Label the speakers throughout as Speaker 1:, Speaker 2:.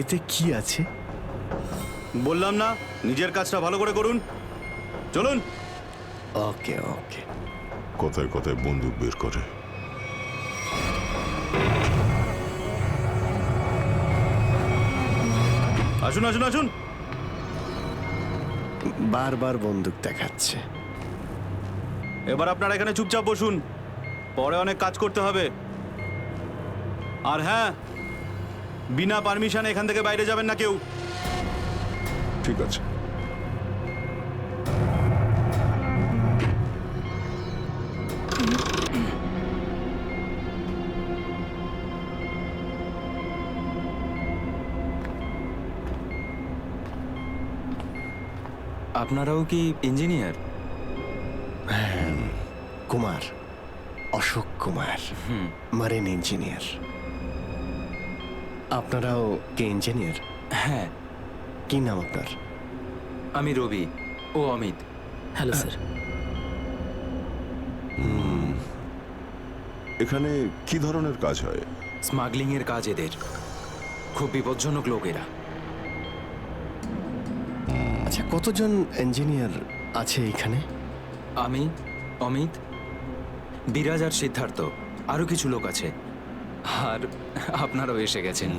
Speaker 1: এতে কি আছে?
Speaker 2: বললাম না নিজের কাজটা ভালো করে করুন। চলুন।
Speaker 1: ওকে ওকে।
Speaker 3: কথায় কথায় বন্দুক বের করে।
Speaker 2: আসুন আসুন আসুন।
Speaker 1: বারবার বন্দুক দেখাচ্ছে।
Speaker 2: এবার আপনারা এখানে চুপচাপ বসুন, পরে অনেক কাজ করতে হবে। আর হ্যাঁ, বিনা পারমিশনে এখান থেকে বাইরে যাবেন না কেউ।
Speaker 3: ঠিক আছে।
Speaker 4: আপনারাও কি engineer?
Speaker 1: Kumar, Ashok Kumar, marine engineer. আপনারাও কি ইঞ্জিনিয়ার?
Speaker 4: হ্যাঁ।
Speaker 1: কি নাম আপনার?
Speaker 4: আমি রবি, ও অমিত।
Speaker 5: Hello sir.
Speaker 3: এখানে কি ধরনের কাজ হয়?
Speaker 4: স্মাগলিং এর কাজ এদের। খুব বিপজ্জনক লোক এরা।
Speaker 1: আচ্ছা, কতজন ইঞ্জিনিয়ার আছে এখানে?
Speaker 4: আমি, অমিত, বিরাজ আর সিদ্ধার্থ, আরো কিছু লোক আছে। আর আপনারাও এসে গেছেন।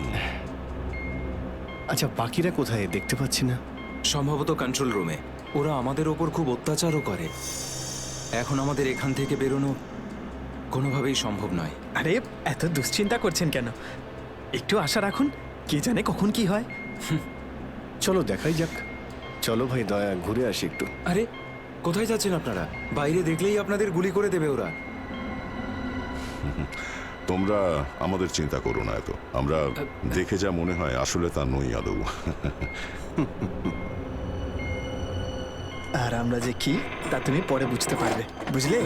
Speaker 1: আচ্ছা, বাকিরা কোথায় দেখতে পাচ্ছি না?
Speaker 4: সম্ভবত কন্ট্রোল রুমে। ওরা আমাদের ওপর খুব অত্যাচারও করে। এখন আমাদের এখান থেকে বেরোনো কোনোভাবেই সম্ভব নয়।
Speaker 5: আরে এত দুশ্চিন্তা করছেন কেন? একটু আশা রাখুন, কে জানে কখন কি হয়।
Speaker 1: চলো দেখাই যাক। চলো ভাই, দয়া ঘুরে আসি একটু।
Speaker 4: আরে কোথায় যাচ্ছেন আপনারা? বাইরে দেখলেই আপনাদের গুলি করে দেবে ওরা।
Speaker 3: তোমরা আমাদের চিন্তা করো না এত। আমরা দেখে যা মনে হয় আসলে তা নই আদৌ।
Speaker 5: আর আমরা যে কি তা তুমি পরে বুঝতে পারবে, বুঝলে?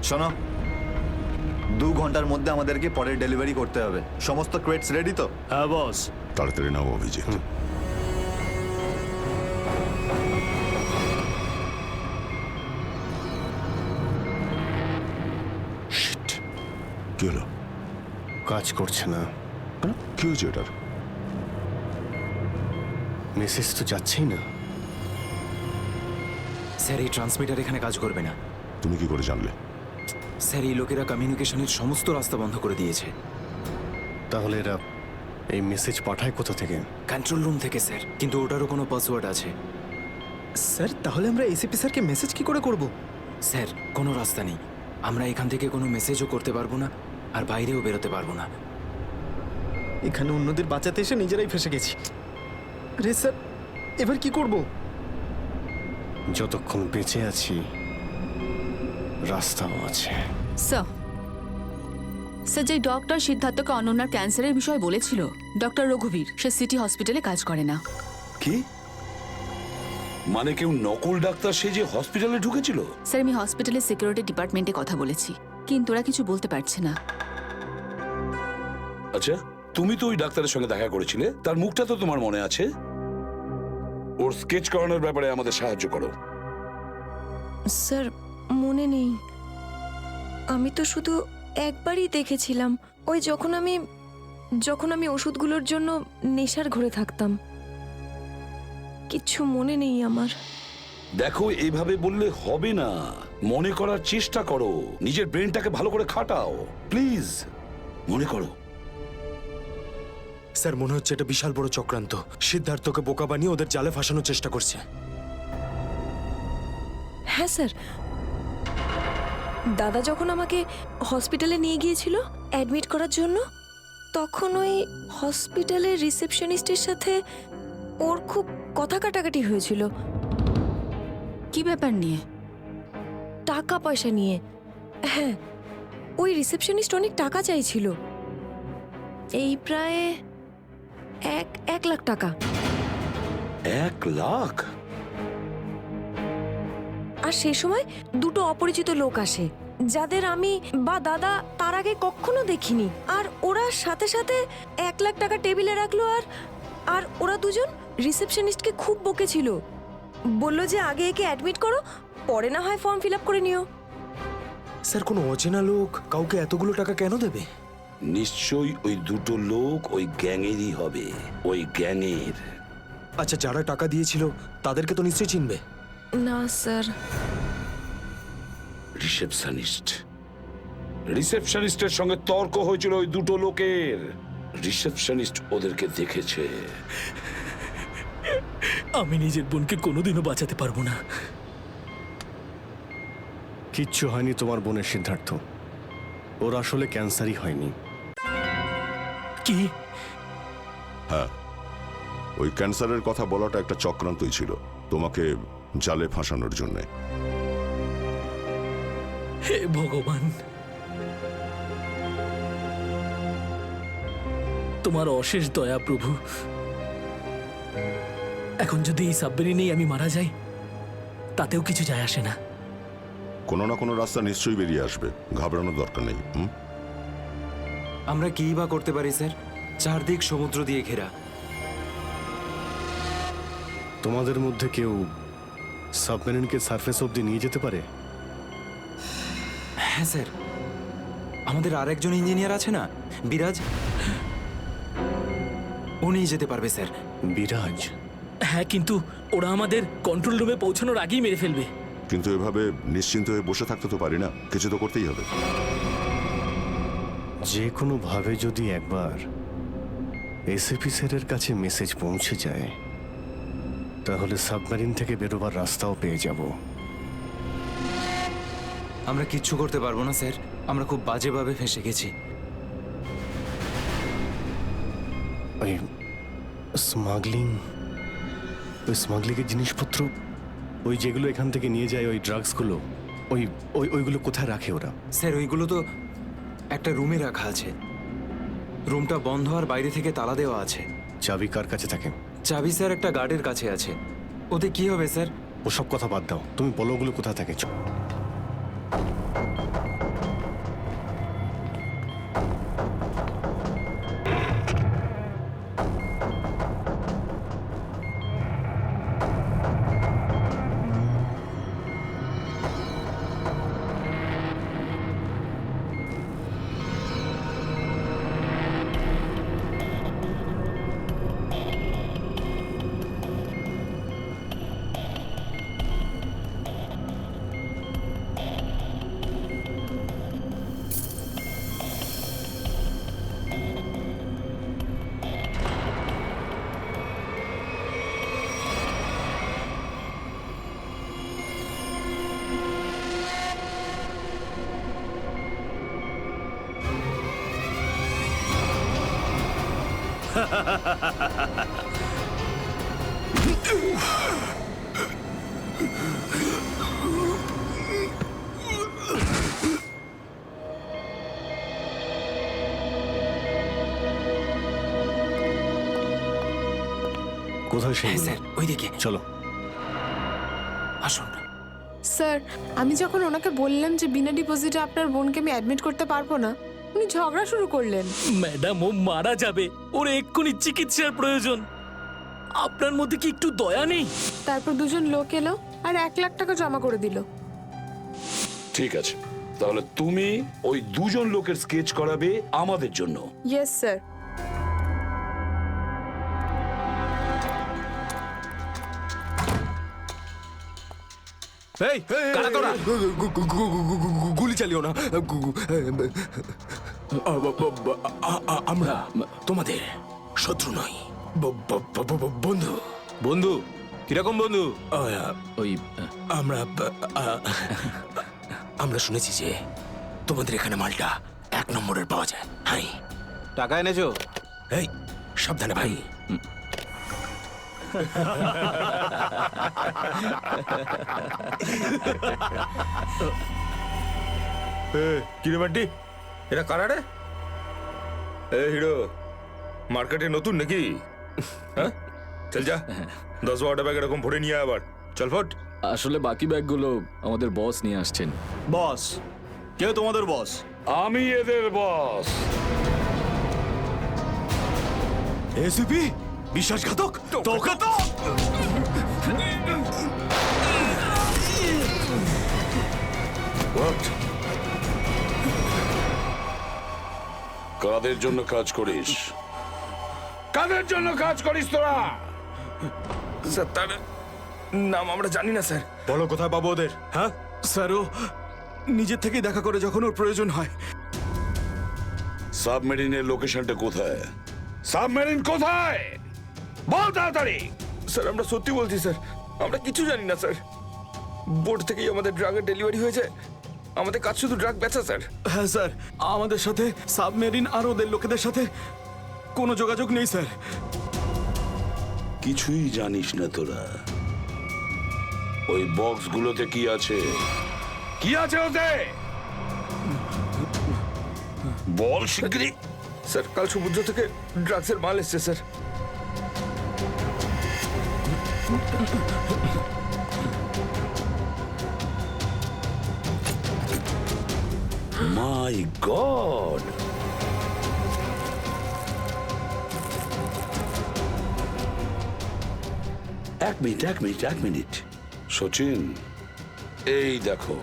Speaker 6: শোনো, 2 ঘন্টার মধ্যে আমাদেরকে পরের ডেলিভারি করতে হবে। সমস্ত ক্রেটস রেডি তো?
Speaker 2: হ্যাঁ বস।
Speaker 3: তাড়াতাড়ি নাও অভিজিৎ। Shit! কি হলো?
Speaker 1: কাজ করছে না।
Speaker 3: কেন? কি হয়েছে এটার?
Speaker 1: মেসেজ তো যাচ্ছেই না।
Speaker 4: স্যার, এই ট্রান্সমিটার এখানে কাজ করবে না।
Speaker 3: তুমি কি করে জানলে?
Speaker 4: স্যার, এই লোকেরা কমিউনিকেশনের সমস্ত রাস্তা বন্ধ করে দিয়েছে।
Speaker 1: তাহলে এরা এই মেসেজ পাঠায় কোথা থেকে?
Speaker 4: কন্ট্রোল রুম থেকে স্যার, কিন্তু ওটারও কোনো পাসওয়ার্ড আছে।
Speaker 5: স্যার, তাহলে আমরা এসিপি স্যারকে মেসেজ কি করে করব?
Speaker 4: স্যার, কোনো রাস্তা নেই। আমরা এখান থেকে কোনো মেসেজও করতে পারবো না, আর বাইরেও বেরোতে পারবো না।
Speaker 5: এখানে অন্যদের বাঁচাতে এসে নিজেরাই ফেসে গেছি। রে স্যার, এবার কি করব?
Speaker 1: যতক্ষণ বেঁচে আছি রাস্তাও আছে।
Speaker 7: স্যার, যে ডক্টর সিদ্ধার্থকে অনন্যার ক্যান্সারের বিষয়ে বলেছিল, ডক্টর রঘুবীর, সে সিটি হসপিটালে কাজ করে না।
Speaker 8: কি মানে? কেউ নকল ডাক্তার সেজে হসপিটালে ঢুকেছিল?
Speaker 7: স্যার, আমি হসপিটালের সিকিউরিটি ডিপার্টমেন্টে কথা বলেছি, কিন্তু ওরা কিছু বলতে পারছে না।
Speaker 8: আচ্ছা, তুমি তো ওই ডাক্তারের সঙ্গে দেখা করেছিলে, তার মুখটা তো তোমার মনে আছে। ওর স্কেচ করানোর ব্যাপারে আমাদের সাহায্য করো।
Speaker 9: স্যার, মনে নেই। আমি তো শুধু একবারই দেখেছিলাম, ওই যখন আমি ওষুধগুলোর জন্য নেশার ঘরে থাকতাম। কিচ্ছু মনে নেই আমার।
Speaker 8: দেখো, এইভাবে বললে হবে না। মনে করার চেষ্টা করো, নিজের ব্রেনটাকে ভালো করে খাটাও প্লিজ। মনে করো।
Speaker 10: স্যার, মনে হচ্ছে এটা বিশাল বড় চক্রান্ত। সিদ্ধার্থকে বোকা বানিয়ে ওদের জালে ফাঁসানোর চেষ্টা করছে।
Speaker 9: হ্যাঁ স্যার, দাদা যখন আমাকে হসপিটালে নিয়ে গিয়েছিল অ্যাডমিট করার জন্য, তখন ওই হসপিটালের রিসেপশনিস্টের সাথে ওর খুব কথা কাটাকাটি হয়েছিল।
Speaker 7: কি ব্যাপার নিয়ে?
Speaker 9: টাকা পয়সা নিয়ে। হ্যাঁ, ওই রিসেপশনিস্ট অনেক টাকা চাইছিল, এই প্রায় 1 লাখ টাকা।
Speaker 8: 1 লাখ?
Speaker 9: আর সেই সময় 2টো অপরিচিত লোক আসে, যাদের আমি বা দাদা তার আগে কখনো দেখিনি। আর ওরা সাথে সাথে 1 লাখ টাকা টেবিলে রাখলো। আর ওরা দুজন রিসেপশনিস্টকে খুব বকেছিল, বলল যে আগে একে অ্যাডমিট করো, পরে না হয় ফর্ম ফিল আপ করে নিও।
Speaker 10: স্যার কোনো অচেনা লোক কাউকে এতগুলো টাকা কেন দেবে?
Speaker 8: নিশ্চয়ই ওই দুটো লোক ওই গ্যাংয়েরই হবে, ওই গ্যাংয়ের।
Speaker 10: আচ্ছা, যারা টাকা দিয়েছিল তাদেরকে তো নিশ্চয়ই চিনবে।
Speaker 9: না স্যার।
Speaker 8: রিসেপশনিস্টের সঙ্গে তর্ক হয়েছিল ওই দুটো লোকের। রিসেপশনিস্ট ওদেরকে দেখেছে।
Speaker 5: আমি নিজের বোনকে কোনোদিনও বাঁচাতে পারবো না।
Speaker 1: কিচ্ছু হয়নি তোমার বোনের সিদ্ধার্থ, ওর আসলে ক্যান্সারই হয়নি।
Speaker 5: কি?
Speaker 3: হ্যাঁ, ওই ক্যান্সারের কথা বলাটা একটা চক্রান্তই ছিল, তোমাকে জালে ফাঁসানোর জন্যে।
Speaker 5: হে ভগবান, তোমার অশেষ দয়া প্রভু। এখন যদি এই সাবমেরিনেই আমি মারা যাই তাতেও কিছু যায় আসে না।
Speaker 3: কোনো না কোনো রাস্তা নিশ্চয়ই বেরিয়ে আসবে, ঘাবড়ানোর দরকার নেই।
Speaker 4: আমরা কিই বা করতে পারি স্যার? চারদিক সমুদ্র দিয়ে ঘেরা।
Speaker 1: তোমাদের মধ্যে কেউ সাবমেরিনকে সারফেস অব্দি নিয়ে যেতে পারে?
Speaker 4: হ্যাঁ স্যার, আমাদের আরেকজন ইঞ্জিনিয়ার আছে না, বিরাজ, উনি যেতে পারবে স্যার।
Speaker 1: বিরাজ?
Speaker 5: হ্যাঁ, কিন্তু ওরা আমাদের কন্ট্রোল রুমে পৌঁছানোর আগেই মেরে ফেলবে।
Speaker 3: কিন্তু এভাবে নিশ্চিন্ত হয়ে বসে থাকতে তো পারি না, কিছু তো করতেই হবে।
Speaker 1: যে কোনো ভাবে যদি একবার এসএপি স্যারের কাছে মেসেজ পৌঁছে যায় তাহলে সাবমেরিন থেকে বেরোবার রাস্তাও পেয়ে যাব।
Speaker 4: আমরা কিচ্ছু করতে পারবো না স্যার, আমরা খুব বাজেভাবে ফেঁসে গেছি।
Speaker 1: ওই স্মাগলিংয়ের জিনিসপত্র, ওই যেগুলো এখান থেকে নিয়ে যায়, ওই ড্রাগসগুলো, ওইগুলো কোথায় রাখে ওরা?
Speaker 4: স্যার ওইগুলো তো একটা রুমে রাখা আছে। রুমটা বন্ধ আর বাইরে থেকে তালা দেওয়া আছে।
Speaker 1: চাবি কার কাছে থাকে?
Speaker 4: চাবি স্যার একটা গার্ডের কাছে আছে। ওতে কি হবে স্যার?
Speaker 1: ওসব কথা বাদ দাও, তুমি বলো ওগুলো কোথায় থাকে। কোথায়
Speaker 4: হ্যাঁ
Speaker 1: সেগুলো?
Speaker 4: স্যার, ওইদিকে
Speaker 1: চলো।
Speaker 4: আসুন।
Speaker 11: স্যার, আমি যখন ওনাকে বললাম যে বিনা ডিপোজিটে আপনার বোনকে আমি অ্যাডমিট করতে পারবো না, উনি ঝগড়া শুরু করলেন।
Speaker 5: ম্যাডাম, ও মারা যাবে, ওর এক্ষুনি চিকিৎসার প্রয়োজন। আপনার মধ্যে কি একটু দয়া নেই?
Speaker 11: তারপর দুজন লোক এলো আর 1 লাখ টাকা জমা করে দিল।
Speaker 8: ঠিক আছে, তাহলে তুমি ওই দুজন লোকের স্কেচ করাবে আমাদের জন্য।
Speaker 11: Yes sir.
Speaker 10: এই কারা তোরা? গুলি চালিও না। আমরা তোমাদের শত্রু নই, বন্ধু।
Speaker 2: বন্ধু? কিরকম বন্ধু?
Speaker 10: ওই আমরা শুনেছি যে তোমাদের এখানে মালটা 1 নম্বরের পাওয়া যায়। হাই,
Speaker 2: টাকা এনেছো?
Speaker 10: এই সাবধানে ভাই।
Speaker 12: কিরে বান্টি, এরা কারা রে? এ হিরো, মার্কেটে নতুন নাকি? হ্যাঁ, চল যা 10-12টা ব্যাগ এরকম ভরে নিয়ে আবার চল ফট।
Speaker 13: আসলে বাকি ব্যাগগুলো আমাদের বস নিয়ে আসছেন।
Speaker 2: বস? কেউ তোমাদের বস?
Speaker 8: আমি এদের বস।
Speaker 10: এসিপি বিশ্বাসঘাতক, তোকে তো
Speaker 8: What? কাদের জন্য কাজ করিস? কাদের জন্য কাজ করিস তোরা?
Speaker 12: স্যার তার নাম আমরা জানি না স্যার।
Speaker 2: বলো কোথায় পাবো ওদের? হ্যাঁ স্যার, ও নিজের থেকেই দেখা করে যখন ওর প্রয়োজন হয়।
Speaker 8: সাবমেরিনের লোকেশনটা কোথায়? সাবমেরিন কোথায়? বল তাড়াতাড়ি।
Speaker 12: স্যার আমরা সত্যি বলছি স্যার, আমরা কিছু জানি না স্যার। বোর্ড থেকেই আমাদের ড্রাগের ডেলিভারি হয়ে যায়। আমাদের কাজ শুধু ড্রাগ বেচা স্যার।
Speaker 2: হ্যাঁ স্যার, আমাদের সাথে সাবমেরিন আর ওদের লোকেদের সাথে কোনো যোগাযোগ নেই স্যার।
Speaker 8: কিছুই জানিস না তোরা? ওই বক্সগুলোতে কি আছে? কি আছে ওতে? বল শিগগিরই।
Speaker 12: স্যার কাল সমুদ্র থেকে ড্রাগসের মাল এসছে স্যার।
Speaker 8: মাই গড! এক মিনিট সচিন, এই দেখো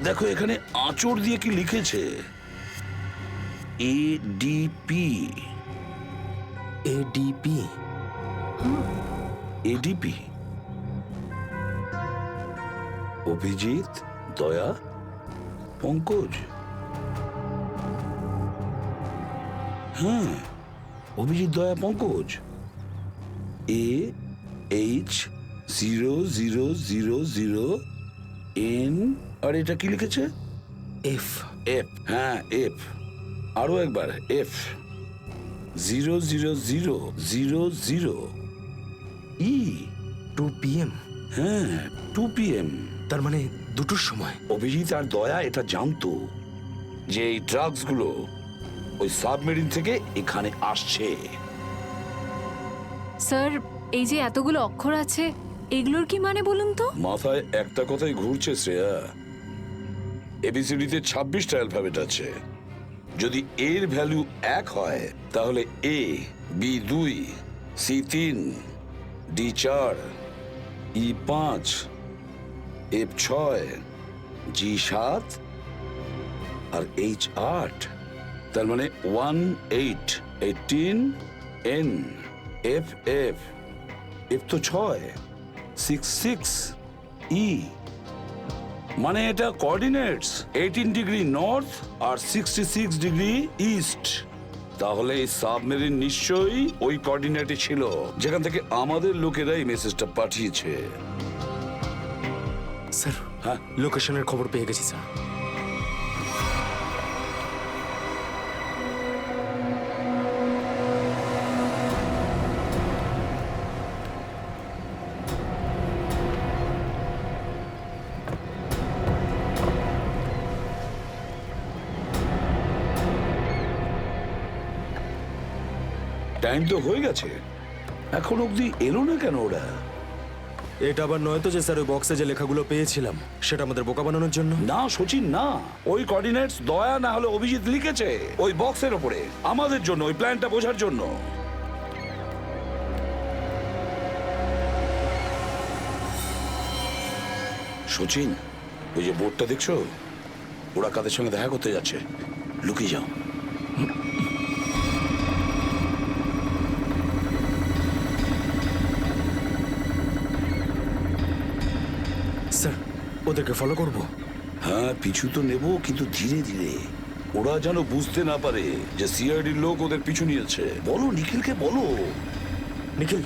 Speaker 8: দেখো এখানে আঁচড় দিয়ে কি লিখেছে? এডিপি।
Speaker 10: এডিপি?
Speaker 8: এডিপি অভিজিৎ, দয়া, পঙ্কজ। হ্যাঁ, অভিজিৎ, দয়া, পঙ্কজ। AH0000N। আর এটা কি লিখেছে?
Speaker 10: এফ।
Speaker 8: এফ, হ্যাঁ এফ। আরো একবার এফ। 00000E।
Speaker 10: 2 PM?
Speaker 8: হ্যাঁ, 2 PM।
Speaker 10: তার মানে দুটোর সময়।
Speaker 8: অভিজিৎ আর দয়া এটা জানতো যে এই ড্রাগসগুলো ওই সাবমেরিন থেকে এখানে আসছে।
Speaker 9: স্যার এই যে এতগুলো অক্ষর আছে এগুলোর কি মানে বলুন তো?
Speaker 8: মাথায় একটা কথাই ঘুরছে শ্রেয়া। এবিসিডিতে 26টা অ্যালফাবেট আছে। যদি এর ভ্যালু 1 হয় তাহলে A, B 2, C 3, D 4, E 5, F 6, G 7 R H 8। তার মানে 1 8 18 N F F F তো 6 6 6 E। মানে এটা কোঅর্ডিনেটস 18 ডিগ্রি নর্থ আর 66 ডিগ্রি ইস্ট। তাহলে এই সাবমেরিন নিশ্চয়ই ওই কোঅর্ডিনেটে ছিল যেখান থেকে আমাদের লোকেরা এই মেসেজটা পাঠিয়েছে।
Speaker 10: স্যার
Speaker 8: হ্যাঁ,
Speaker 10: লোকেশনের খবর পেয়ে গেছি স্যার।
Speaker 8: টাইম তো হয়ে গেছে, এখন অবধি এলো না কেন ওরা?
Speaker 10: এটা আবার নয় তো যে স্যার ওই বক্সে যে লেখাগুলো পেয়েছিলাম সেটা আমাদের বোকা বানানোর জন্য?
Speaker 8: না সচিন, না। ওই কোঅর্ডিনেটস দয়া না হলে অভিজিৎ লিখেছে ওই বক্সের ওপরে আমাদের জন্য, ওই প্ল্যানটা বোঝার জন্য। সচিন, ওই যে বোর্ডটা দেখছো, ওরা কাদের সঙ্গে দেখা করতে যাচ্ছে। লুকিয়ে যাও।
Speaker 10: স্যার ওদেরকে ফলো করব?
Speaker 8: হ্যাঁ, পিছু তো নেব, কিন্তু ধীরে ধীরে। ওরা যেন বুঝতে না পারে যে সিআইডির লোক ওদের পিছু নিয়েছে। বলো নিখিলকে, বলো।
Speaker 10: নিখিল,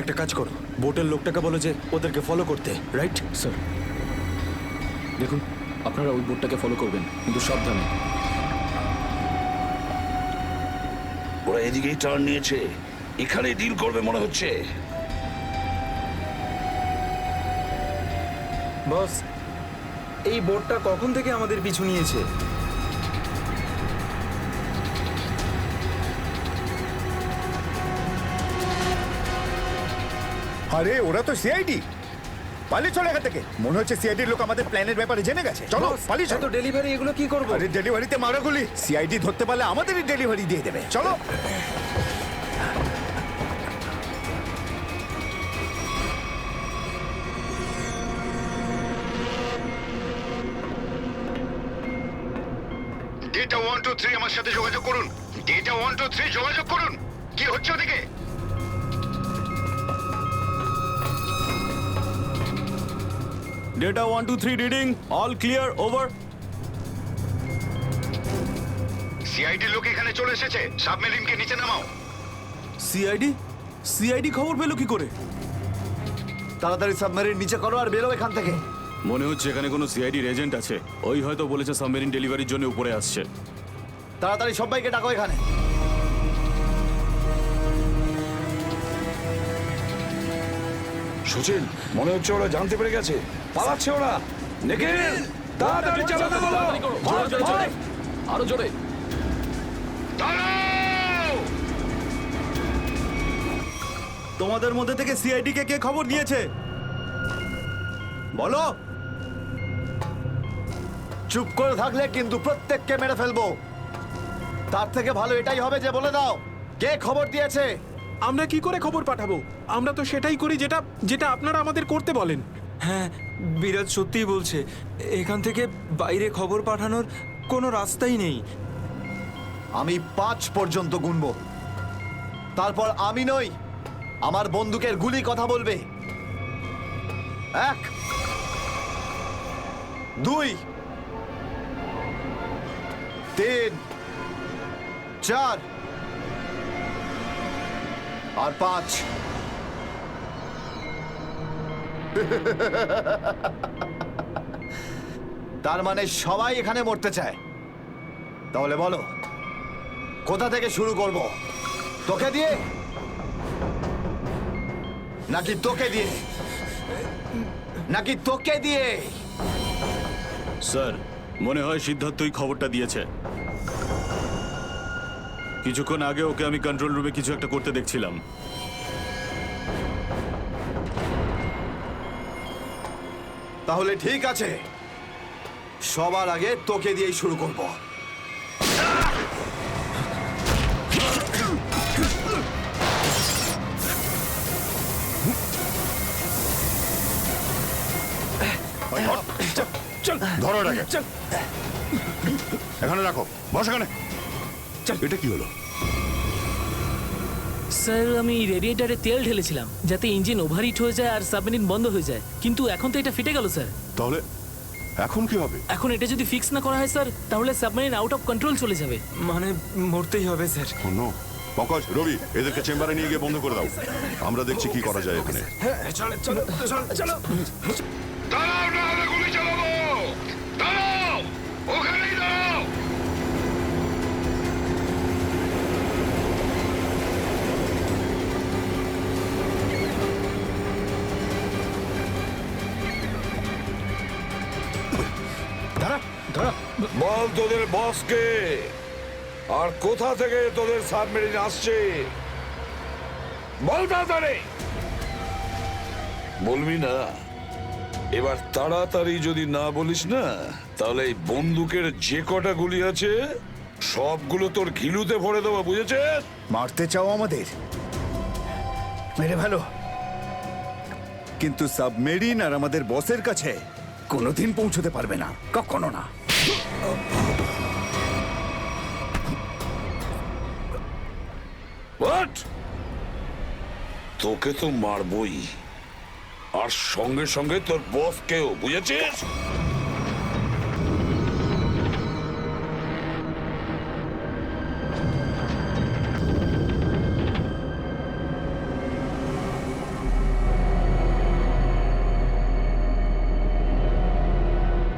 Speaker 10: একটা কাজ করো, বোটের লোকটাকে বলো যে ওদেরকে ফলো করতে। রাইট
Speaker 13: স্যার দেখুন, আপনারা ওই বোর্ডটাকে ফলো করবেন, কিন্তু সাবধানে।
Speaker 8: ওরা এদিকেই টার্ন নিয়েছে, এখানে ডিল করবে মনে হচ্ছে।
Speaker 5: বস, এই বোটটা কখন থেকে আমাদের পিছু নিয়েছে?
Speaker 14: আরে ওরা তো সিআইডি। পালিয়ে চলে এখান থেকে। মনে হচ্ছে সিআইডির লোক আমাদের প্ল্যানের ব্যাপারে জেনে গেছে। চলো পালিয়ে চলো।
Speaker 5: ডেলিভারি এগুলো কি করবো?
Speaker 14: আরে ডেলিভারিতে মারাগুলি, সিআইডি ধরতে পারলে আমাদেরই ডেলিভারি দিয়ে দেবে। চলো। ডেটা 123 আমার সাথে যোগাযোগ করুন। ডেটা 123 যোগাযোগ করুন। কি হচ্ছে ওদিকে?
Speaker 2: Data 123 reading, all clear, over.
Speaker 14: CID লোক এখানে চলে এসেছে। সাবমেরিনকে নিচে নামাও।
Speaker 2: সিআইডি খবর পেলো কি করে?
Speaker 6: তাড়াতাড়ি সাবমেরিন নিচে করো আর বেরো এখান থেকে।
Speaker 2: মনে হচ্ছে এখানে কোনো সিআইডি এজেন্ট আছে। ওই হয়তো বলেছে সাবমেরিন ডেলিভারির জন্য উপরে আসছে।
Speaker 6: তাড়াতাড়ি সবাইকে ডাকো এখানে।
Speaker 8: সুচিন, মনে হচ্ছে ওরা জানতে পেরে গেছে, পালাচ্ছে ওরা। নিখিল, তাড়াতাড়ি চালাতে বলো।
Speaker 13: আরো জোরে।
Speaker 2: তোমাদের মধ্যে থেকে সিআইডি কে কে খবর দিয়েছে বলো।
Speaker 6: চুপ করে থাকলে কিন্তু প্রত্যেককে মেরে ফেলবো। তার থেকে ভালো এটাই হবে যে বলে দাও কে খবর দিয়েছে।
Speaker 5: আমরা কি করে খবর পাঠাবো? আমরা তো সেটাই করি যেটা যেটা আপনারা আমাদের করতে বলেন।
Speaker 4: হ্যাঁ, বিরাজ সত্যিই বলছে। এখান থেকে বাইরে খবর পাঠানোর কোনো রাস্তাই নেই।
Speaker 6: আমি 5 পর্যন্ত গুনবো, তারপর আমি নই, আমার বন্দুকের গুলি কথা বলবে। 1 2 3 4 আর 5। তার মানে সবাই এখানে মরতে চায়। তাহলে বলো কোথা থেকে শুরু করব? তোকে দিয়ে নাকি তোকে দিয়ে? নাকি তোকে দিয়ে?
Speaker 2: স্যার, মনে হয় সিদ্ধার্থই খবরটা দিয়েছে। কিছুক্ষণ আগে ওকে আমি কন্ট্রোল রুমে কিছু একটা করতে দেখছিলাম।
Speaker 6: তাহলে ঠিক আছে, সবার আগে তোকে দিয়েই শুরু করব।
Speaker 3: ধরো এটাকে, এখানে রাখো, বস এখানে। এটা কি হলো?
Speaker 10: স্যার, আমি রেডিয়েটারে তেল ঢেলেছিলাম যাতে ইঞ্জিন ওভারহিট হয়ে যায় আর সাবমেরিন বন্ধ হয়ে যায়, কিন্তু এখন তো এটা ফেটে গেল স্যার।
Speaker 3: তাহলে এখন কি হবে?
Speaker 10: এখন এটা যদি ফিক্স না করা হয় স্যার, তাহলে সাবমেরিন আউট অফ কন্ট্রোল চলে যাবে।
Speaker 4: মানে মরতেই হবে স্যার।
Speaker 3: নো, পঙ্কজ, রবি, এদেরকে চেম্বারে নিয়ে গিয়ে বন্ধ করে দাও। আমরা দেখছি কি করা যায় এখানে।
Speaker 14: দাঁড়াও, না হলে গুলি চালাবো। দাঁড়াও, ওখানেই দাঁড়াও।
Speaker 8: বল তোদের বসকে, আর কোথা থেকে তোদের সাবমেরিন আসছে বল তাড়াতাড়ি। বলবি না? এবার তাড়াতাড়ি যদি না বলিস না, তাহলে এই বন্দুকের যে কটা গুলি আছে সবগুলো তোর ঘিলুতে ভরে দেবো, বুঝেছিস?
Speaker 14: মারতে চাও আমাদের? মেরে ভালো, কিন্তু সাবমেরিন আর আমাদের বসের কাছে কোনোদিন পৌঁছতে পারবে না, কখনো না।
Speaker 8: What? তোকে তো মারবই, আর সঙ্গে সঙ্গে তোর বসকেও, বুঝেছিস?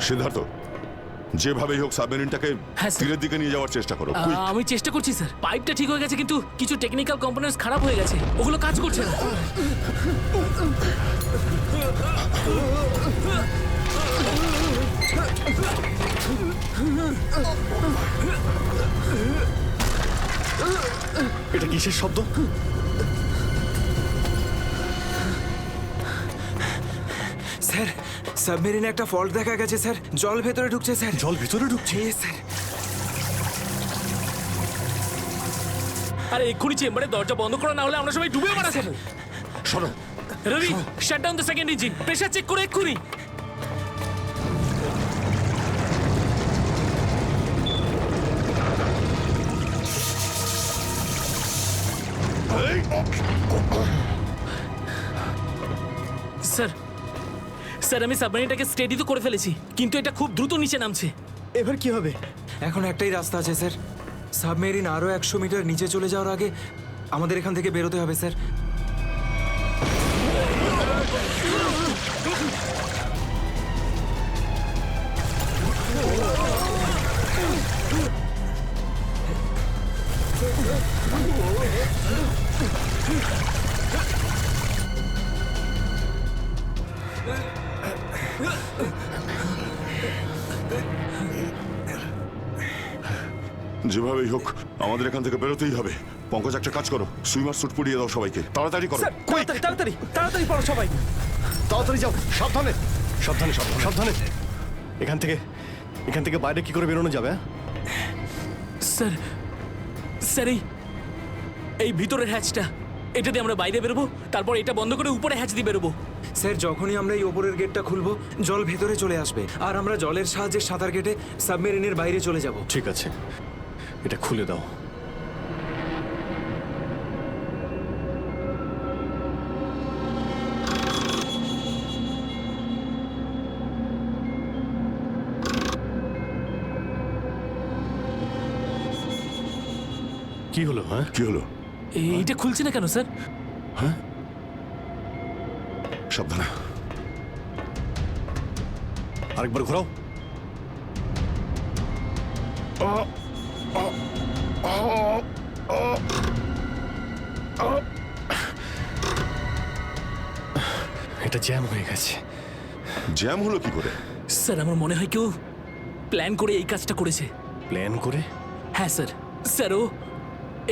Speaker 3: সিদ্ধার্থ, যেভাবেই হোক সাবমেরিনটাকে
Speaker 10: হ্যাঁ, স্যার।
Speaker 3: তীরের দিকে নিয়ে যাওয়ার চেষ্টা করো। quick!
Speaker 10: আমি চেষ্টা করছি স্যার। পাইপটা ঠিক হয়ে গেছে, কিন্তু কিছু টেকনিক্যাল কম্পোনেন্টস খারাপ হয়ে গেছে, ওগুলো কাজ করছে না।
Speaker 1: এটা কিসের শব্দ?
Speaker 4: স্যার, সাবমেরিনে একটা ফল্ট দেখা গেছে স্যার। জল ভেতরে ঢুকছে স্যার।
Speaker 1: জল ভিতরে ঢুকছে?
Speaker 4: স্যার।
Speaker 10: আরে এক্ষুনি চেম্বারে দরজা বন্ধ করা, না হলে আমরা সবাই ডুবে মারা স্যার।
Speaker 3: সরো।
Speaker 10: Ravi, shut down the second engine, pressure check করে এক্ষুনি। স্যার স্যার আমি সাবমেরিনটাকে স্টেডি তো করে ফেলেছি, কিন্তু এটা খুব দ্রুত নিচে নামছে।
Speaker 5: এবার কি হবে?
Speaker 4: এখন একটাই রাস্তা আছে স্যার, সাবমেরিন আরও 100 মিটার নিচে চলে যাওয়ার আগে আমাদের এখান থেকে বেরোতে হবে স্যার।
Speaker 3: যেভাবেই হোক আমাদের এখান থেকে বেরোতেই হবে। পঙ্কজ, একটা কাজ করো, সুইমার স্যুট পরিয়ে দাও সবাইকে, তাড়াতাড়ি করো।
Speaker 5: স্যার তাড়াতাড়ি তাড়াতাড়ি তাড়াতাড়ি পড়ো সবাই।
Speaker 1: তাড়াতাড়ি যাও, সাবধানে সাবধানে সাবধানে সাবধানে। এখান থেকে বাইরে কি করে বেরোনো যাবে?
Speaker 10: স্যার স্যার এই ভিতরের হ্যাচটা, এটা দিয়ে আমরা বাইরে বেরোবো, তারপর এটা বন্ধ করে উপরে হ্যাচ দিয়ে বেরোবো।
Speaker 4: স্যার যখনই আমরা এই ওপরের গেটটা খুলবো জল ভেতরে চলে আসবে, আর আমরা জলের সাহায্যে সাঁতার কেটে সাবমেরিনের বাইরে চলে যাব।
Speaker 1: ঠিক আছে, এটা খুলে দাও। কি হলো? হ্যাঁ,
Speaker 3: কি হলো?
Speaker 10: এইটা খুলছে না কেন স্যার?
Speaker 3: হ্যাঁ, সাবধানে।
Speaker 1: আরেকবার ঘোরাও। এটা জ্যাম হয়ে গেছে।
Speaker 3: জ্যাম হলো কি করে?
Speaker 10: স্যার আমার মনে হয় কেউ প্ল্যান করে এই কাজটা করেছে।
Speaker 1: প্ল্যান করে?
Speaker 10: হ্যাঁ স্যার। স্যার ও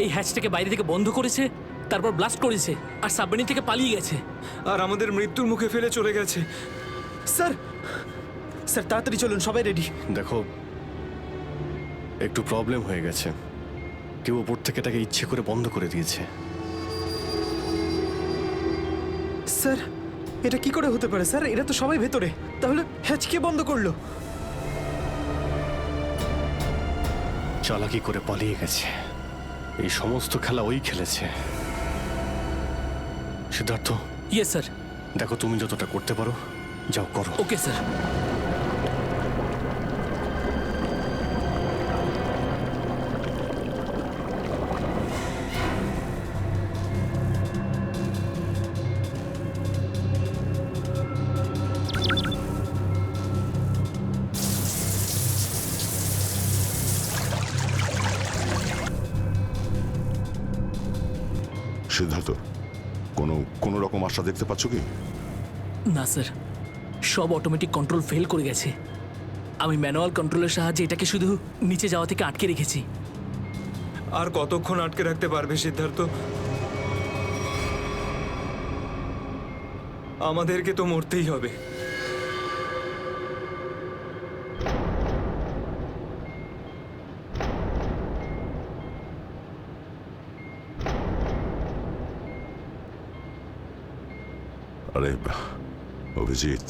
Speaker 10: এই হ্যাচটাকে বাইরে থেকে বন্ধ করেছে, তারপর ব্লাস্ট করেছে আর সাবমেরিন থেকে পালিয়ে গেছে,
Speaker 4: আর আমাদের মৃত্যুর মুখে ফেলে চলে গেছে।
Speaker 5: স্যার স্যার তাড়াতাড়ি চলুন, সবাই রেডি।
Speaker 1: দেখো, একটু প্রবলেম হয়ে গেছে। কেউ ওপর থেকে এটাকে ইচ্ছে করে বন্ধ করে দিয়েছে।
Speaker 5: স্যার এটা কি করে হতে পারে স্যার? এরা তো সবাই ভেতরে, তাহলে হ্যাচ কে বন্ধ করলো?
Speaker 1: চালাকি করে পালিয়ে গেছে। এই সমস্ত খেলা ওই খেলেছে। সিদ্ধার্থ।
Speaker 10: Yes sir.
Speaker 1: দেখো, তুমি যতটা করতে পারো যাও করো।
Speaker 10: Okay sir.
Speaker 3: সিদ্ধার্থ, কোনো রকম আশা দেখতে পাচ্ছ কি?
Speaker 10: না স্যার, সব অটোমেটিক কন্ট্রোল ফেল করে গেছে। আমি ম্যানুয়াল কন্ট্রোলের সাহায্যে এটাকে শুধু নিচে যাওয়া থেকে আটকে রেখেছি।
Speaker 4: আর কতক্ষণ আটকে রাখতে পারবে সিদ্ধার্থ? আমাদেরকে তো মরতেই হবে।
Speaker 3: আরে অভিজিৎ,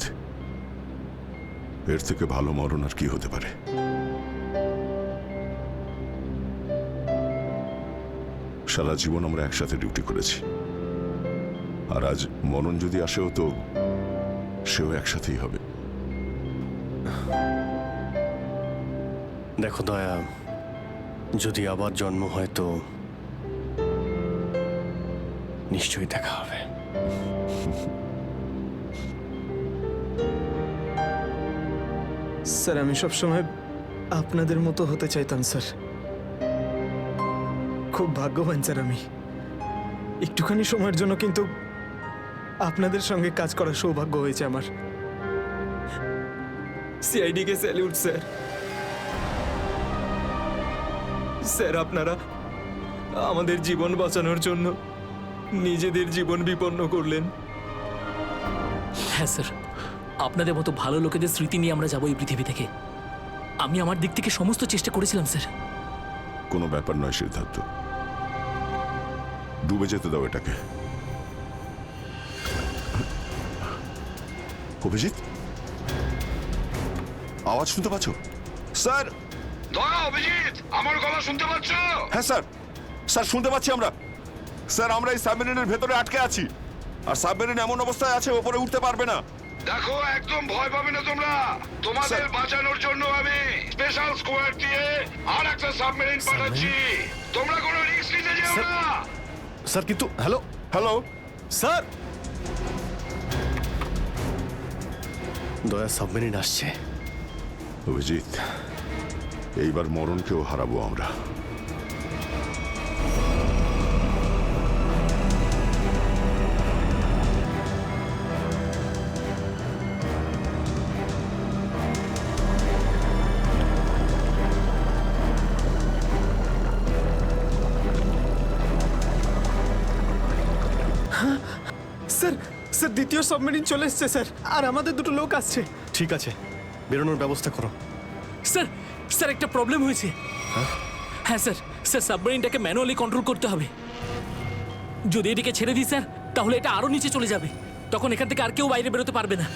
Speaker 3: এর থেকে ভালো মরণ আর কি হতে পারে? সারা জীবন আমরা একসাথে ডিউটি করেছি, আর আজ মরণ যদি আসেও তো সেও একসাথেই হবে।
Speaker 1: দেখো দয়া, যদি আবার জন্ম হয় তো নিশ্চয়ই দেখা হবে।
Speaker 5: স্যার আমি সবসময় আপনাদের মতো হতে চাইতাম স্যার। খুব ভাগ্যবান স্যার আমি। একটুখানি সময়ের জন্য কিন্তু আপনাদের সঙ্গে কাজ করার সৌভাগ্য হয়েছে আমার।
Speaker 4: সিআইডি কে স্যালিউট স্যার। স্যার আপনারা আমাদের জীবন বাঁচানোর জন্য নিজেদের জীবন বিপন্ন করলেন।
Speaker 10: হ্যাঁ স্যার, আপনাদের মতো ভালো লোকেদের স্মৃতি নিয়ে আমরা যাবো এই পৃথিবী থেকে। আমি আমার দিক থেকে সমস্ত চেষ্টা করেছিলাম স্যার।
Speaker 3: কোনো ব্যাপার নয় সিদ্ধার্থ, ডুবে যেতে দাও এটাকে। অভিজিৎ, আওয়াজ শুনতে পাচ্ছ? স্যার,
Speaker 8: দয়া, অভিজিৎ, আমার গলা শুনতে পাচ্ছ?
Speaker 3: হ্যাঁ স্যার, স্যার শুনতে পাচ্ছি আমরা। স্যার আমরা এই সাবমেরিনের ভেতরে আটকে আছি, আর সাবমেরিন এমন অবস্থায় আছে ওপরে উঠতে পারবে না।
Speaker 8: দেখো একদম ভয় পাবে না তোমরা, তোমাদের বাঁচানোর জন্য আমি স্পেশাল স্কোয়াড দিয়ে আর একটা সাবমেরিন পাঠাচ্ছি। তোমরা কোনো রিস্ক নিতে যেও না।
Speaker 1: স্যার কিন্তু হ্যালো
Speaker 3: হ্যালো
Speaker 1: স্যার, দয়া সাবমেরিন আসছে।
Speaker 3: অভিজিৎ, এইবার মরণকেও হারাবো আমরা।
Speaker 5: স্যার স্যার দ্বিতীয় সাবমেরিন চলে এসছে স্যার, আর আমাদের দুটো লোক আসছে।
Speaker 1: ঠিক আছে, বেরোনোর ব্যবস্থা করো।
Speaker 10: স্যার স্যার একটা প্রবলেম হয়েছে। হ্যাঁ স্যার, স্যার সাবমেরিনটাকে ম্যানুয়ালি কন্ট্রোল করতে হবে। যদি এদিকে ছেড়ে দিই স্যার, তাহলে এটা আরো নিচে চলে যাবে, তখন এখান থেকে আর কেউ বাইরে বেরোতে পারবে না।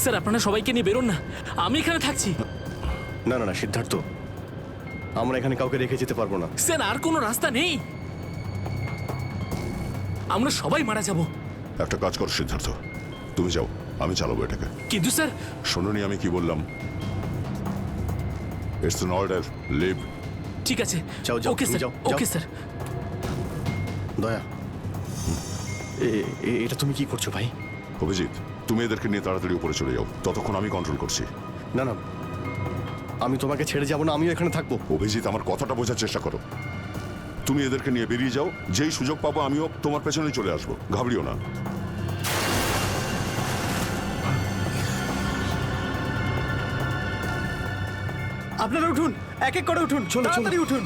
Speaker 10: স্যার আপনারা সবাইকে নিয়ে বেরোন না, আমি এখানে থাকছি।
Speaker 1: না না না সিদ্ধার্থ, আমরা এখানে কাউকে রেখে যেতে পারবো না।
Speaker 10: স্যার আর কোনো রাস্তা নেই, আমরা সবাই মারা যাব।
Speaker 3: একটা কাজ কর সিদ্ধার্থ, তুমি যাও, আমি চালাবো এটাকে।
Speaker 10: কিন্তু স্যার,
Speaker 3: শোনোনি আমি কি বললাম? It's an order, leave.
Speaker 10: ঠিক আছে,
Speaker 1: যাও যাও,
Speaker 10: ওকে
Speaker 1: তুমি
Speaker 10: স্যার,
Speaker 1: যাও,
Speaker 10: ওকে
Speaker 1: যাও।
Speaker 10: স্যার।
Speaker 1: দয়া, এটা তুমি কি করছো ভাই?
Speaker 3: অভিজিৎ, তুমি এদেরকে নিয়ে তাড়াতাড়ি উপরে চলে যাও, ততক্ষণ আমি কন্ট্রোল করছি।
Speaker 1: না না, আমি তোমাকে ছেড়ে যাব না, আমিও এখানে থাকবো।
Speaker 3: অভিজিৎ, আমার কথাটা বোঝার চেষ্টা করো। তুমি এদেরকে নিয়ে বেরিয়ে যাও, যেই সুযোগ পাবো আমিও তোমার পেছনে চলে আসবো, ঘাবড়িও না।
Speaker 5: আপনারা উঠুন, এক এক করে উঠুন, তাড়াতাড়ি উঠুন।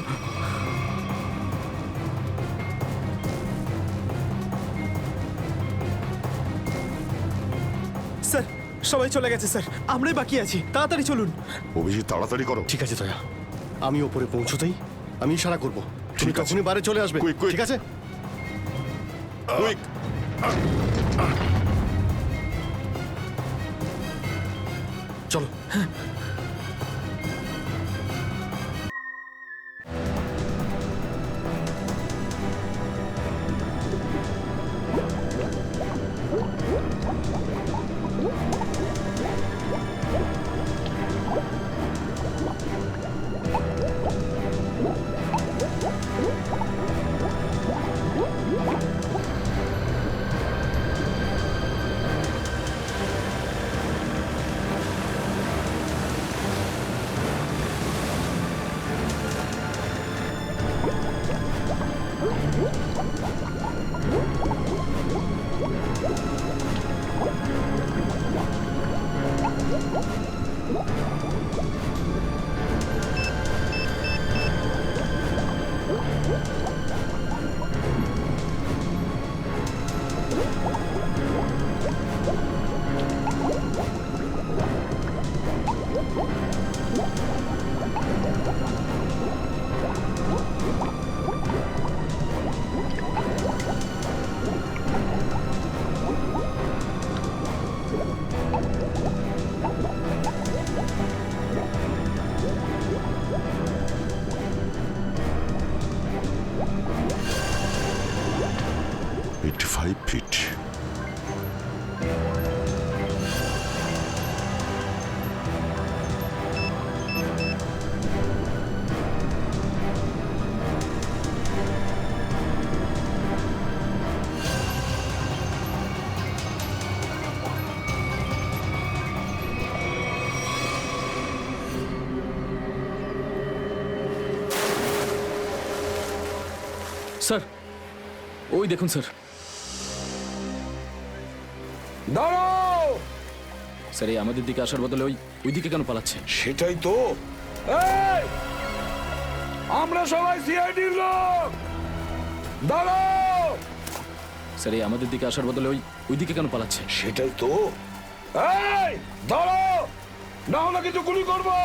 Speaker 5: স্যার সবাই চলে গেছে স্যার, আমরাই বাকি আছি, তাড়াতাড়ি চলুন।
Speaker 3: অভিজিৎ তাড়াতাড়ি করো।
Speaker 1: ঠিক আছে দয়া, আমি ওপরে পৌঁছতেই আমি ইশারা করবো, তুমি
Speaker 3: ঠিক আছে।
Speaker 1: তখনই বাইরে চলে আসবে।
Speaker 3: Quick, quick.
Speaker 1: ঠিক আছে?
Speaker 3: কুইক।
Speaker 1: চলো।
Speaker 3: ফিট।
Speaker 13: স্যার ওই দেখুন স্যার।
Speaker 8: দাঁড়াও!
Speaker 13: স্যার এই আমাদের দিকে আসার বদলে ওই দিকে কেন পালাচ্ছে?
Speaker 8: সেটাই তো। এই! আমরা সবাই সিআইডির লোক। দাঁড়াও!
Speaker 13: স্যার এই আমাদের দিকে আসার বদলে ওই দিকে কেন পালাচ্ছে?
Speaker 8: সেটাই তো। এই! দাঁড়াও! না হলে কিন্তু গুলি করবো।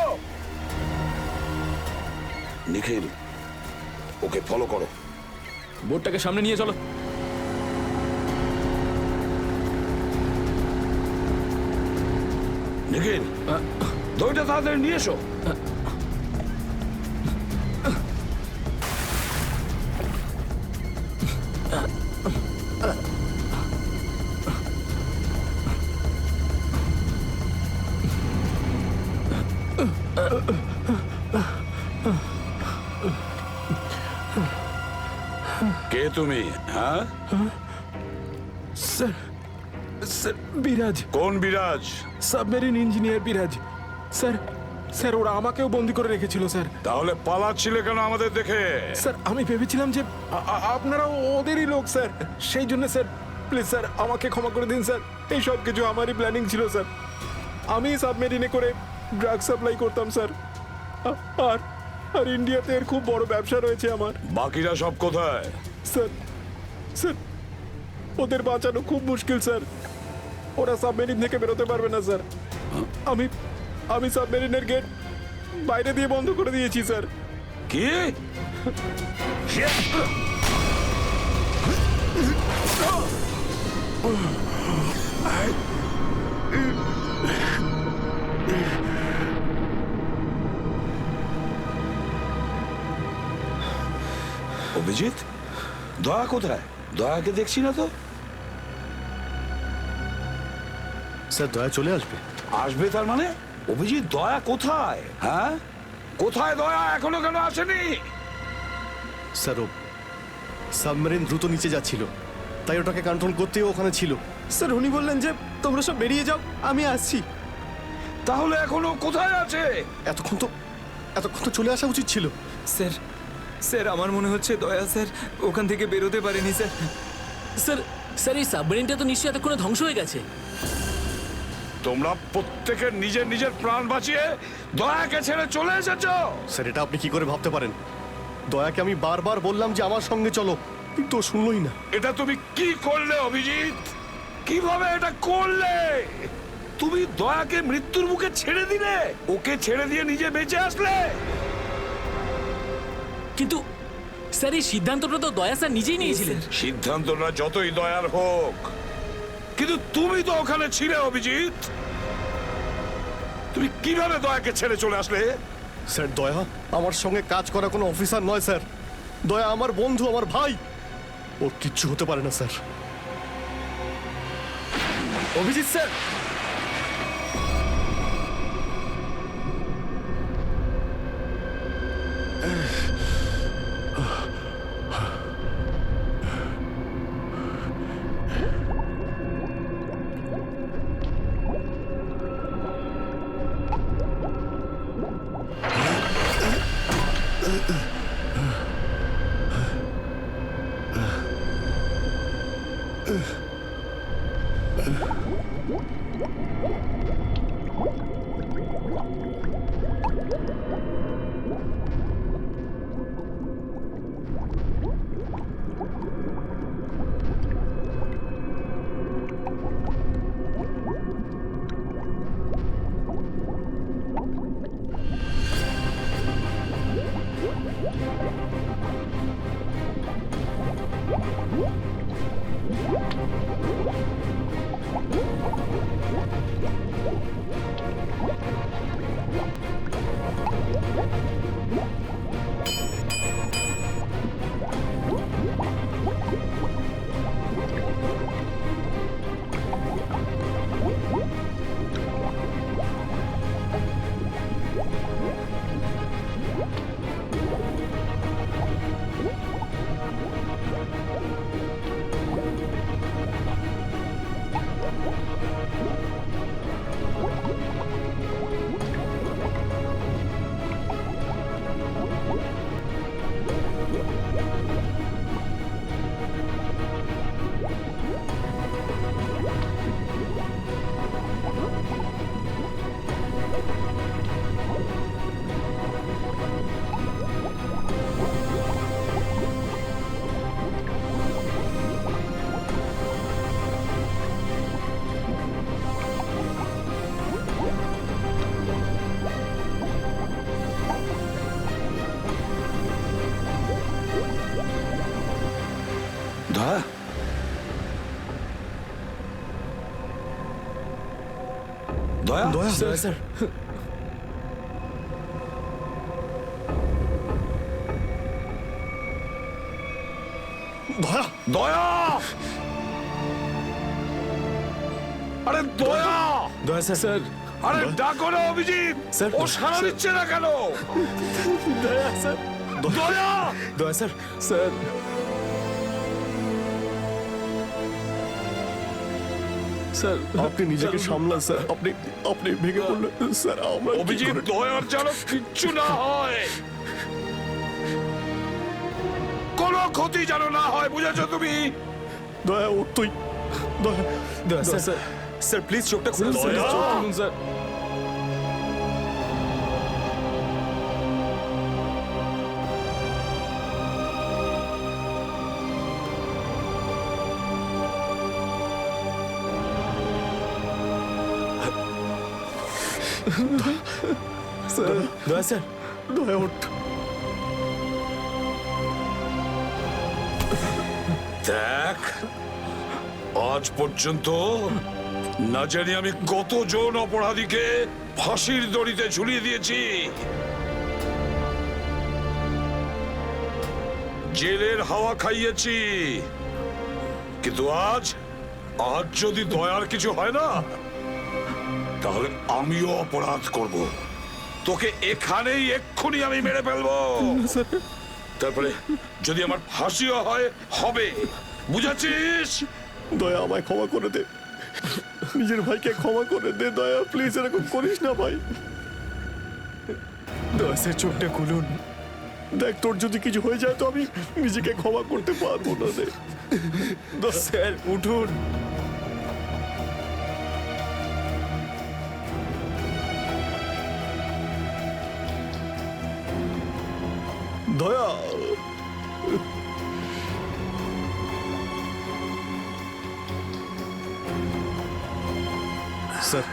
Speaker 8: নিখিল, ওকে ফলো করো।
Speaker 13: বোর্ডটাকে সামনে নিয়ে চলো।
Speaker 8: নিখিল, দইটা তাড়াতাড়ি নিয়ে এসো। কে তুমি? হ্যাঁ,
Speaker 5: স্যার, স্যার বিরাজ,
Speaker 8: কোন বিরাজ?
Speaker 5: সাবমেরিন ইঞ্জিনিয়ার বিরাজ। স্যার, স্যার ওরা আমাকেও বন্দি করে রেখেছিল স্যার।
Speaker 8: তাহলে পালাচ্ছিলে কেন আমাদের দেখে?
Speaker 5: স্যার আমি ভেবেছিলাম যে আপনারা ওদেরই লোক স্যার, সেই জন্য স্যার প্লিজ স্যার আমাকে ক্ষমা করে দিন স্যার। এই সব কিছু আমারই প্ল্যানিং ছিল স্যার। আমি সাবমেরিনে করে ড্রাগ সাপ্লাই করতাম স্যার। আর আর ইন্ডিয়াতে এর খুব বড় ব্যবসা রয়েছে আমার।
Speaker 8: বাকিরা সব কোথায়?
Speaker 5: স্যার, স্যার ওদের বাঁচানো খুব মুশকিল স্যার। ওরা সাবমেরিন থেকে বেরোতে পারবে না স্যার। আমি সাবমেরিনের গেট বাইরে দিয়ে বন্ধ করে দিয়েছি স্যার।
Speaker 8: কি? অভিজিৎ, দয়া কোথায়? দয়াকে দেখছি না তো।
Speaker 1: স্যার দয়া চলে আসবে।
Speaker 8: আসবে তার মানে? অভিজিৎ, দয়া কোথায়? হ্যাঁ, কোথায় দয়া? এখনো কেন আসেনি?
Speaker 1: স্যার ও সাবমেরিন দ্রুত নিচে যাচ্ছিল, তাই ওটাকে কন্ট্রোল করতেই ওখানে ছিল।
Speaker 5: স্যার উনি বললেন যে তোমরা সব বেরিয়ে যাও, আমি আসছি।
Speaker 8: তাহলে এখনো কোথায় আছে?
Speaker 1: এতক্ষণ তো চলে আসা উচিত ছিল।
Speaker 5: স্যার, স্যার আমার মনে হচ্ছে দয়া স্যার ওখান থেকে বেরোতে পারেনি স্যার।
Speaker 10: স্যার, স্যার এই সাবমেরিনটা তো নিশ্চয়ই এতক্ষণে ধ্বংস হয়ে গেছে।
Speaker 8: তোমরা প্রত্যেকের নিজের নিজের প্রাণ বাঁচিয়ে দয়াকে ছেড়ে চলে এসেছো।
Speaker 1: স্যার এটা আপনি কি করে ভাবতে পারেন? দয়াকে আমি বারবার বললাম যে আমার সঙ্গে চলো, কিন্তু ও শুনলই না।
Speaker 8: এটা তুমি কি করলে অভিজিৎ? কিভাবে এটা করলে? তুমি দয়াকে মৃত্যুর মুখে ছেড়ে দিলে, ওকে ছেড়ে দিয়ে নিজে বেঁচে আসলে।
Speaker 10: কিন্তু স্যার এই সিদ্ধান্তটা তো দয়া স্যার নিজেই নিয়েছিলেন।
Speaker 8: সিদ্ধান্তটা যতই দয়ার হোক, কিন্তু তুমি তো ওখানে ছিলে অভিজিৎ। তুমি কিভাবে দয়াকে ছেড়ে চলে আসলে?
Speaker 1: স্যার দয়া আমার সঙ্গে কাজ করা কোনো অফিসার নয় স্যার। দয়া আমার বন্ধু, আমার ভাই। ওর কিচ্ছু হতে পারে না স্যার।
Speaker 5: অভিজিৎ স্যার,
Speaker 8: দয়া দয়া
Speaker 1: দয়া
Speaker 5: স্যার
Speaker 1: দয়া
Speaker 8: দয়া আরে দয়া
Speaker 5: দয়া স্যার
Speaker 8: আরে ডাকো না অভিজিৎ
Speaker 5: স্যার,
Speaker 8: ও সারা দিচ্ছে না কেন
Speaker 5: দয়া স্যার
Speaker 8: দয়া
Speaker 5: দয়া স্যার স্যার স্যার
Speaker 1: আপনি নিজেকে সামলান স্যার। আপনি আপনি ভেঙে পড়লেন স্যার। আমরা কি
Speaker 8: অভিজিৎ
Speaker 1: করে-
Speaker 8: দয়ার যেন কিচ্ছু না হয় কোনো ক্ষতি যেন না হয় বুঝেছো তুমি
Speaker 1: দয়া ও তুই দয়া
Speaker 5: দয়া স্যার স্যার প্লিজ চোখটা খুলুন স্যার
Speaker 8: দয়া।
Speaker 5: চোখ খুলুন স্যার
Speaker 1: স্যার
Speaker 5: দয়া স্যার
Speaker 1: দয়া ওঠ।
Speaker 8: দেখ আজ পর্যন্ত না জানি আমি কতজন অপরাধীকে ফাঁসির দড়িতে ঝুলিয়ে দিয়েছি জেলের হাওয়া খাইয়েছি কিন্তু আজ যদি দয়ার কিছু হয় না তাহলে আমিও অপরাধ করব তোকে এখানেই এক্ষুনি আমি মেরে ফেলবো তারপরে যদি আমার ফাঁসিও হয় হবে বুঝেছিস
Speaker 1: দয়া আমায় ক্ষমা করে দে। নিজের ভাইকে ক্ষমা করে দে দয়া, প্লিজ এরকম করিস না ভাই।
Speaker 5: দয়া স্যার চোখটা খুলুন
Speaker 1: দেখ তোর যদি কিছু হয়ে যায় তো আমি নিজেকে ক্ষমা করতে পারবো না রে।
Speaker 5: স্যার উঠুন
Speaker 1: দয়া স্যার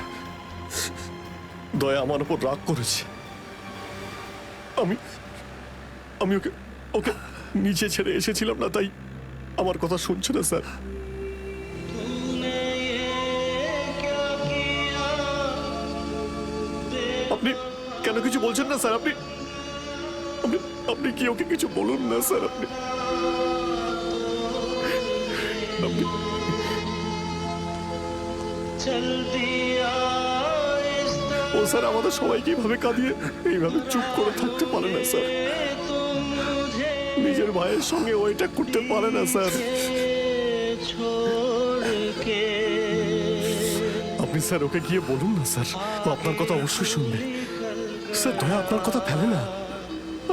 Speaker 1: দয়া আমার উপর রাগ করেছে। আমি আমি ওকে ওকে নিচে ছেড়ে এসেছিলাম না, তাই আমার কথা শুনছে না স্যার। আপনি কেন কিছু বলছেন না স্যার? আপনি আপনি আপনি কি ওকে কিছু বলুন না স্যার। আপনি আপনি ও স্যার আমাদের সবাইকে এইভাবে কাঁদিয়ে এইভাবে চুপ করে থাকতে পারে না স্যার। নিজের ভাইয়ের সঙ্গে ওইটা করতে পারে না স্যার। আপনি স্যার ওকে গিয়ে বলুন না স্যার, ও আপনার কথা অবশ্যই শুনবে স্যার। দয়া আপনার কথা ফেলে না,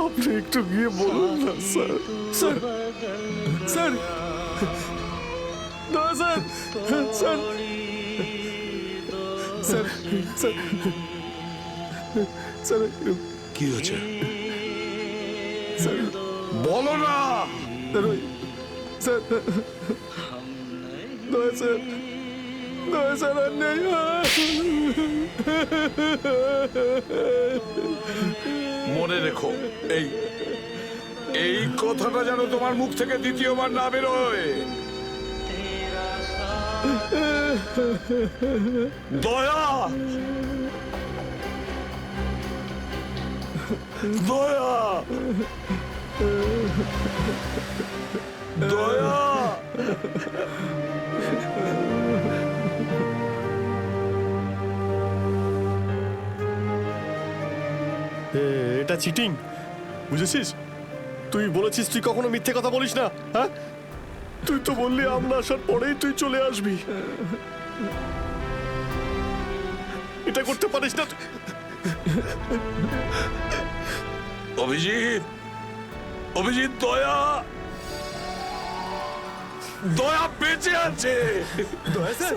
Speaker 1: আপনি একটু গিয়ে বলুন না স্যার।
Speaker 5: স্যার স্যার দয়া sir sir sir sir sir
Speaker 8: কি হয়েছে
Speaker 5: স্যার
Speaker 8: বলো না
Speaker 5: স্যার দয়া স্যার দয়া স্যার আর নেই।
Speaker 8: মনে রেখো এই এই কথাটা যেন তোমার মুখ থেকে দ্বিতীয়বার না বেরোয়। দয়া দয়া দয়া
Speaker 1: এটা চিটিং, বুঝেছিস? তুই বলেছিস তুই কখনো মিথ্যে কথা বলিস না। হ্যাঁ, তুই তো বললি আমরা আসার পরেই তুই চলে আসবি। এটা করতে পারিস না।
Speaker 8: অভিজিৎ অভিজিৎ দয়া দয়া বেঁচে আছে।
Speaker 5: দয়া স্যার